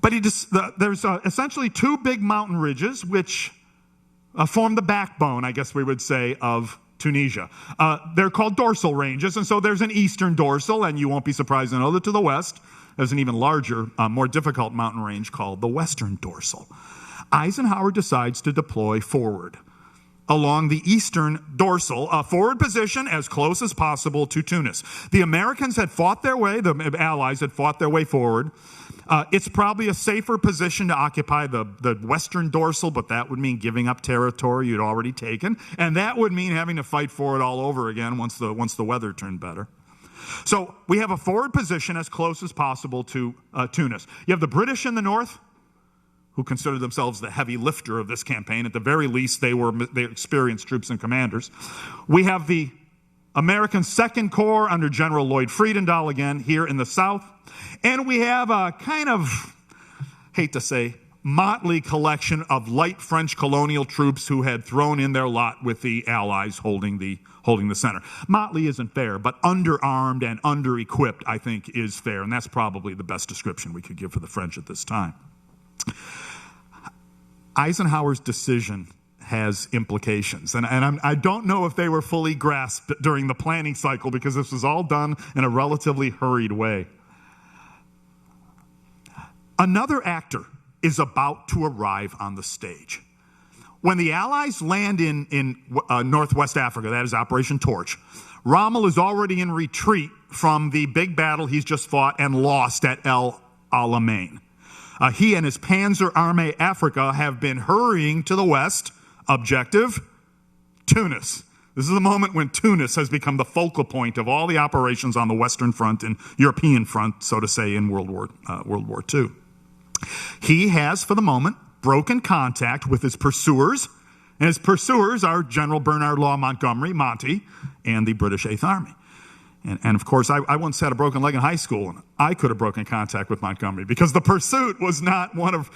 But there's essentially two big mountain ridges which form the backbone, I guess we would say, of Tunisia. They're called dorsal ranges, and so there's an eastern dorsal, and you won't be surprised to know that to the west, there's an even larger, more difficult mountain range called the western dorsal. Eisenhower decides to deploy forward along the eastern dorsal, a forward position as close as possible to Tunis. The Americans had fought their way, the Allies had fought their way forward. It's probably a safer position to occupy the western dorsal, but that would mean giving up territory you'd already taken, and that would mean having to fight for it all over again once the weather turned better. So we have a forward position as close as possible to Tunis. You have the British in the north, who considered themselves the heavy lifter of this campaign. At the very least, they experienced troops and commanders. We have the American Second Corps under General Lloyd Friedendahl again here in the south. And we have a kind of, hate to say, motley collection of light French colonial troops who had thrown in their lot with the Allies holding the center. Motley isn't fair, but underarmed and under-equipped, I think, is fair. And that's probably the best description we could give for the French at this time. Eisenhower's decision has implications, and I don't know if they were fully grasped during the planning cycle because this was all done in a relatively hurried way. Another actor is about to arrive on the stage. When the Allies land in Northwest Africa, that is Operation Torch, Rommel is already in retreat from the big battle he's just fought and lost at El Alamein. He and his Panzer Armee Africa have been hurrying to the west. Objective, Tunis. This is the moment when Tunis has become the focal point of all the operations on the Western Front and European front, so to say, in World War II. He has, for the moment, broken contact with his pursuers, and his pursuers are General Bernard Law Montgomery, Monty, and the British Eighth Army. And of course, I once had a broken leg in high school, and I could have broken contact with Montgomery because the pursuit was not one of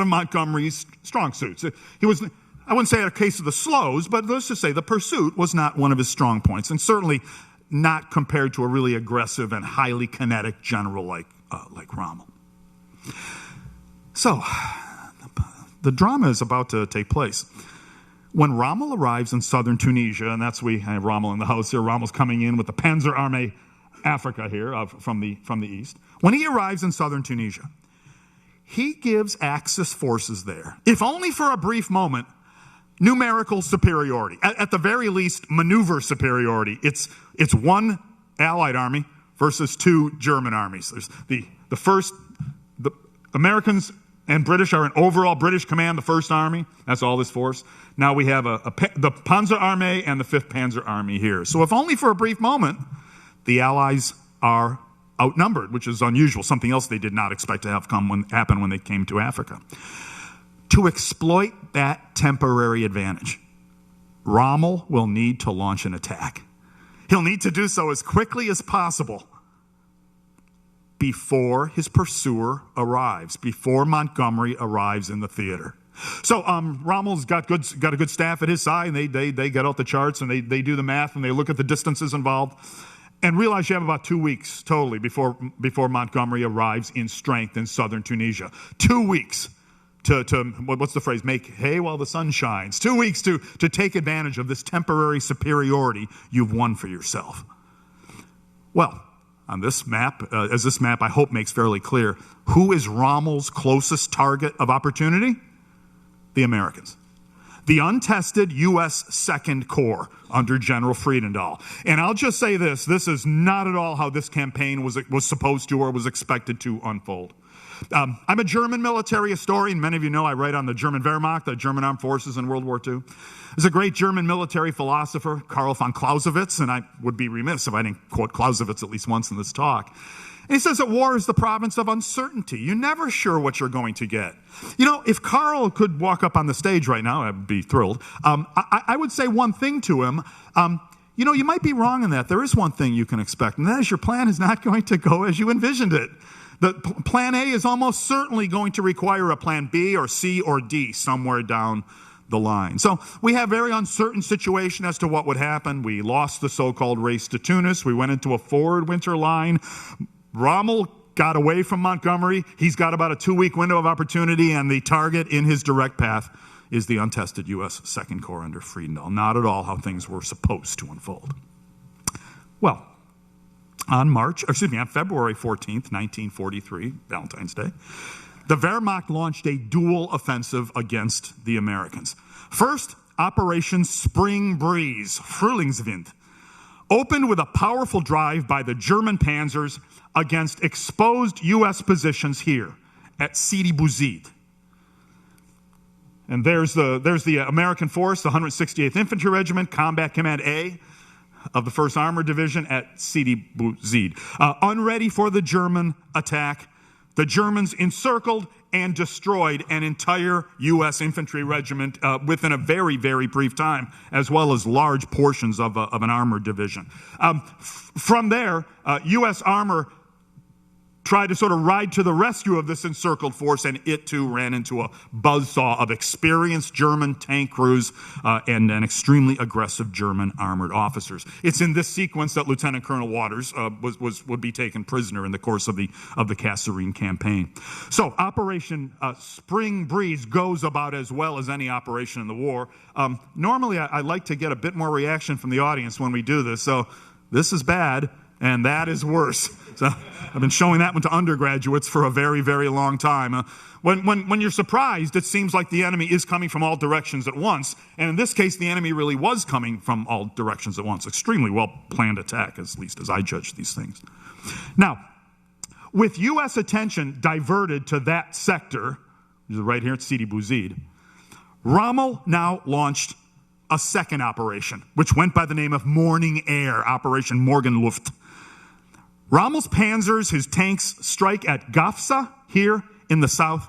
Montgomery's strong suits. He was, I wouldn't say a case of the slows, but let's just say the pursuit was not one of his strong points, and certainly not compared to a really aggressive and highly kinetic general like Rommel. So, the drama is about to take place. When Rommel arrives in southern Tunisia, and I have Rommel in the house here. Rommel's coming in with the Panzer Armee Africa here from the east. When he arrives in southern Tunisia, he gives Axis forces there, if only for a brief moment, numerical superiority. At the very least, maneuver superiority. It's one Allied army versus two German armies. There's the Americans and British are in overall British command, the First Army. That's all this force. Now we have the Panzer Armee and the 5th Panzer Army here. So if only for a brief moment, the Allies are outnumbered, which is unusual, something else they did not expect to happen when they came to Africa. To exploit that temporary advantage, Rommel will need to launch an attack. He'll need to do so as quickly as possible before his pursuer arrives, before Montgomery arrives in the theater. So Rommel's got a good staff at his side, and they get out the charts, and they do the math, and they look at the distances involved, and realize you have about 2 weeks totally before Montgomery arrives in strength in southern Tunisia. 2 weeks to what's the phrase? Make hay while the sun shines. 2 weeks to take advantage of this temporary superiority you've won for yourself. Well, on this map, as this map I hope makes fairly clear, who is Rommel's closest target of opportunity? The Americans. The untested U.S. Second Corps under General Friedendahl. And I'll just say this is not at all how this campaign was supposed to or was expected to unfold. I'm a German military historian. Many of you know I write on the German Wehrmacht, the German armed forces in World War II. There's a great German military philosopher, Karl von Clausewitz, and I would be remiss if I didn't quote Clausewitz at least once in this talk. And he says that war is the province of uncertainty. You're never sure what you're going to get. You know, if Karl could walk up on the stage right now, I'd be thrilled. I would say one thing to him. You might be wrong in that. There is one thing you can expect, and that is your plan is not going to go as you envisioned it. The plan A is almost certainly going to require a plan B or C or D somewhere down the line. So we have a very uncertain situation as to what would happen. We lost the so-called race to Tunis. We went into a forward winter line. Rommel got away from Montgomery. He's got about a 2-week window of opportunity, and the target in his direct path is the untested U.S. Second Corps under Friedendahl. Not at all how things were supposed to unfold. Well, on February 14th, 1943, Valentine's Day, the Wehrmacht launched a dual offensive against the Americans. First, Operation Spring Breeze, Frühlingswind, opened with a powerful drive by the German panzers against exposed U.S. positions here at Sidi Bouzid. And there's the American force, the 168th Infantry Regiment, Combat Command A of the 1st Armored Division at Sidi Bouzid. Unready for the German attack, the Germans encircled and destroyed an entire U.S. infantry regiment within a very, very brief time, as well as large portions of an armored division. From there, U.S. armor tried to sort of ride to the rescue of this encircled force, and it too ran into a buzzsaw of experienced German tank crews and an extremely aggressive German armored officers. It's in this sequence that Lieutenant Colonel Waters would be taken prisoner in the course of the Kasserine campaign. So Operation Spring Breeze goes about as well as any operation in the war. Normally, I like to get a bit more reaction from the audience when we do this, so this is bad, and that is worse. So I've been showing that one to undergraduates for a very, very long time. When you're surprised, it seems like the enemy is coming from all directions at once. And in this case, the enemy really was coming from all directions at once. Extremely well-planned attack, at least as I judge these things. Now, with U.S. attention diverted to that sector, which is right here at Sidi Bouzid, Rommel now launched a second operation, which went by the name of Morning Air, Operation Morgenluft. Rommel's panzers, his tanks, strike at Gafsa here in the south,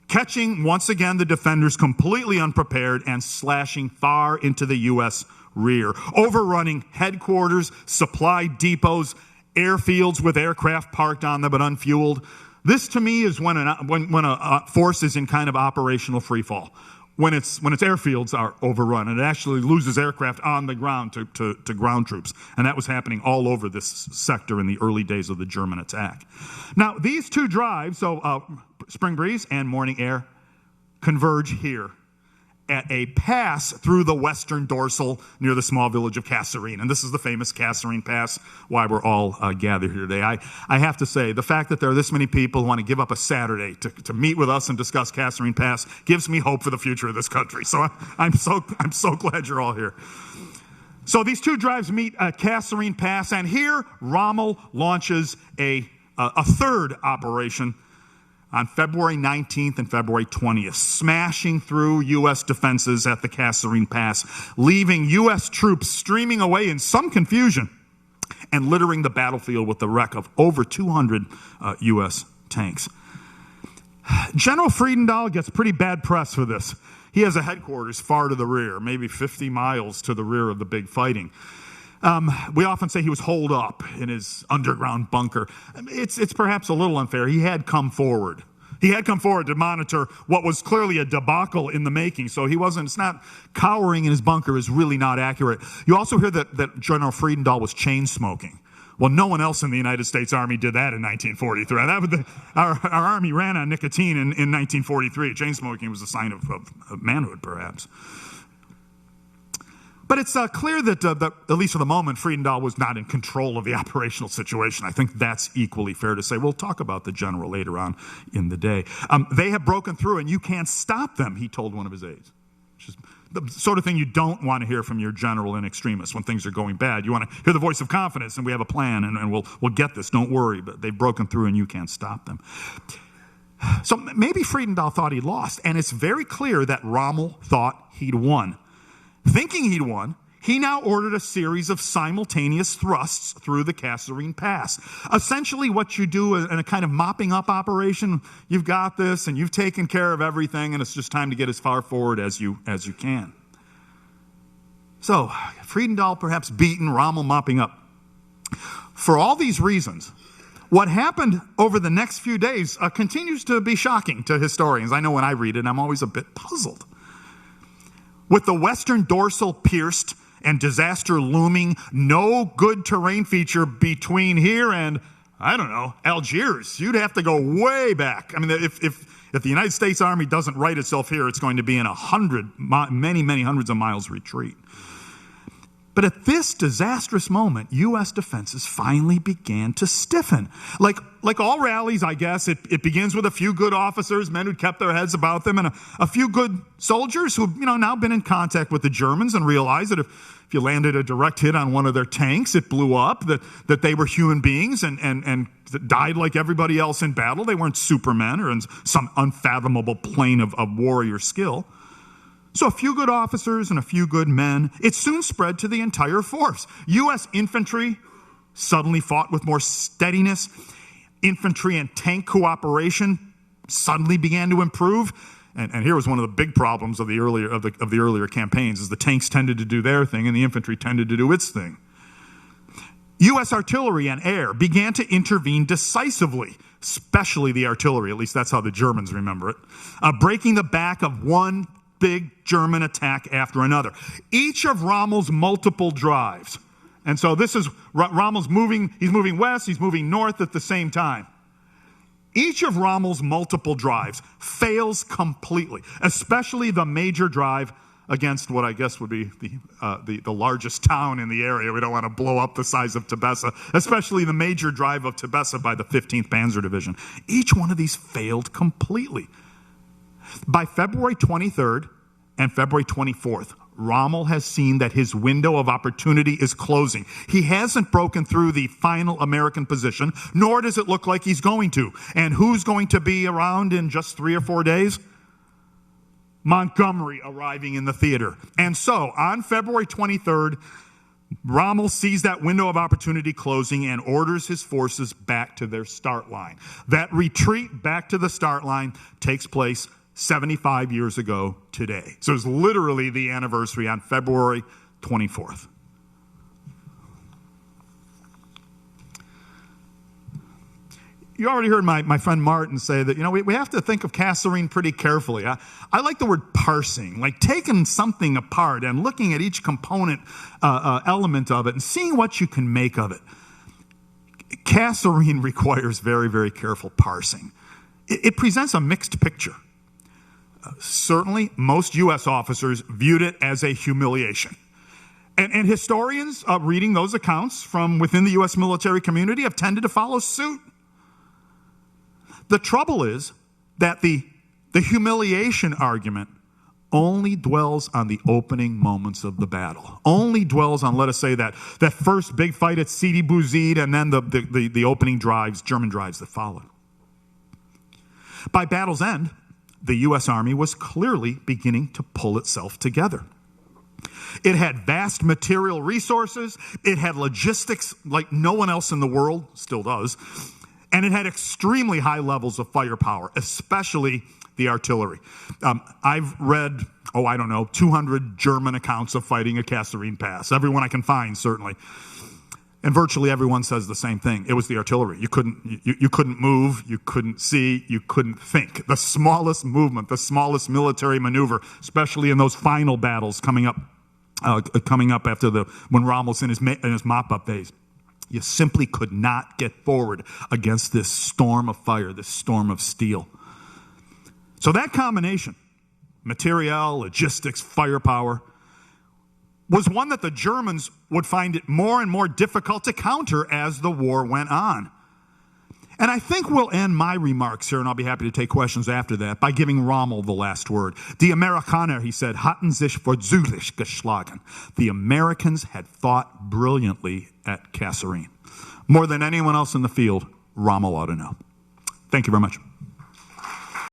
catching once again the defenders completely unprepared and slashing far into the U.S. rear, overrunning headquarters, supply depots, airfields with aircraft parked on them but unfueled. This to me is when a force is in kind of operational freefall. When its airfields are overrun, and it actually loses aircraft on the ground to ground troops. And that was happening all over this sector in the early days of the German attack. Now, these two drives, Spring Breeze and Morning Air, converge here at a pass through the western dorsal near the small village of Kasserine. And this is the famous Kasserine Pass, why we're all gathered here today. I have to say, the fact that there are this many people who want to give up a Saturday to meet with us and discuss Kasserine Pass gives me hope for the future of this country. So I'm so glad you're all here. So these two drives meet at Kasserine Pass, and here Rommel launches a third operation on February 19th and February 20th, smashing through U.S. defenses at the Kasserine Pass, leaving U.S. troops streaming away in some confusion and littering the battlefield with the wreck of over 200 U.S. tanks. General Friedendahl gets pretty bad press for this. He has a headquarters far to the rear, maybe 50 miles to the rear of the big fighting. We often say he was holed up in his underground bunker. It's perhaps a little unfair. He had come forward. He had come forward to monitor what was clearly a debacle in the making. So it's not cowering in his bunker is really not accurate. You also hear that General Friedendahl was chain smoking. Well, no one else in the United States Army did that in 1943. Our Army ran on nicotine in 1943. Chain smoking was a sign of manhood, perhaps. But it's clear that, at least for the moment, Friedendahl was not in control of the operational situation. I think that's equally fair to say. We'll talk about the general later on in the day. They have broken through, and you can't stop them, he told one of his aides. Which is the sort of thing you don't want to hear from your general in extremis when things are going bad. You want to hear the voice of confidence, and we have a plan, and we'll get this, don't worry. But they've broken through, and you can't stop them. So maybe Friedendahl thought he'd lost, and it's very clear that Rommel thought he'd won. Thinking he'd won, he now ordered a series of simultaneous thrusts through the Kasserine Pass. Essentially what you do in a kind of mopping up operation, you've got this and you've taken care of everything and it's just time to get as far forward as you can. So, Friedendahl perhaps beaten, Rommel mopping up. For all these reasons, what happened over the next few days continues to be shocking to historians. I know when I read it, I'm always a bit puzzled. With the western dorsal pierced and disaster looming, no good terrain feature between here and I don't know, Algiers. You'd have to go way back. I mean, if the United States Army doesn't right itself here, it's going to be in many hundreds of miles retreat. But at this disastrous moment, U.S. defenses finally began to stiffen. Like all rallies, I guess, it begins with a few good officers, men who kept their heads about them, and a few good soldiers who've now been in contact with the Germans and realized that if you landed a direct hit on one of their tanks, it blew up, that they were human beings and died like everybody else in battle. They weren't supermen or in some unfathomable plane of warrior skill. So a few good officers and a few good men, it soon spread to the entire force. U.S. infantry suddenly fought with more steadiness. Infantry and tank cooperation suddenly began to improve. And here was one of the big problems of the earlier campaigns, is the tanks tended to do their thing and the infantry tended to do its thing. U.S. artillery and air began to intervene decisively, especially the artillery, at least that's how the Germans remember it, breaking the back of one big German attack after another. Each of Rommel's multiple drives. And so this is, Rommel's he's moving west, he's moving north at the same time. Each of Rommel's multiple drives fails completely, especially the major drive against what I guess would be the largest town in the area. We don't want to blow up the size of Tébessa, especially the major drive of Tébessa by the 15th Panzer Division. Each one of these failed completely. By February 23rd and February 24th, Rommel has seen that his window of opportunity is closing. He hasn't broken through the final American position, nor does it look like he's going to. And who's going to be around in just 3 or 4 days? Montgomery arriving in the theater. And so, on February 23rd, Rommel sees that window of opportunity closing and orders his forces back to their start line. That retreat back to the start line takes place 75 years ago today. So it's literally the anniversary on February 24th. You already heard my friend Martin say that, we have to think of Kasserine pretty carefully. I like the word parsing, like taking something apart and looking at each component element of it and seeing what you can make of it. Kasserine requires very, very careful parsing. It presents a mixed picture. Certainly, most U.S. officers viewed it as a humiliation. And historians reading those accounts from within the U.S. military community have tended to follow suit. The trouble is that the humiliation argument only dwells on the opening moments of the battle, only dwells on, let us say, that first big fight at Sidi Bouzid and then the opening drives, German drives that followed. By battle's end, the U.S. Army was clearly beginning to pull itself together. It had vast material resources, it had logistics like no one else in the world, still does, and it had extremely high levels of firepower, especially the artillery. I've read, 200 German accounts of fighting at Kasserine Pass, everyone I can find, certainly. And virtually everyone says the same thing. It was the artillery. You couldn't move, you couldn't see, you couldn't think. The smallest movement, the smallest military maneuver, especially in those final battles coming up after when Rommel's in his mop-up days, you simply could not get forward against this storm of fire, this storm of steel. So that combination, materiel, logistics, firepower, was one that the Germans would find it more and more difficult to counter as the war went on. And I think we'll end my remarks here, and I'll be happy to take questions after that, by giving Rommel the last word. Die Amerikaner, he said, hatten sich vorzüglich geschlagen. The Americans had fought brilliantly at Kasserine. More than anyone else in the field, Rommel ought to know. Thank you very much.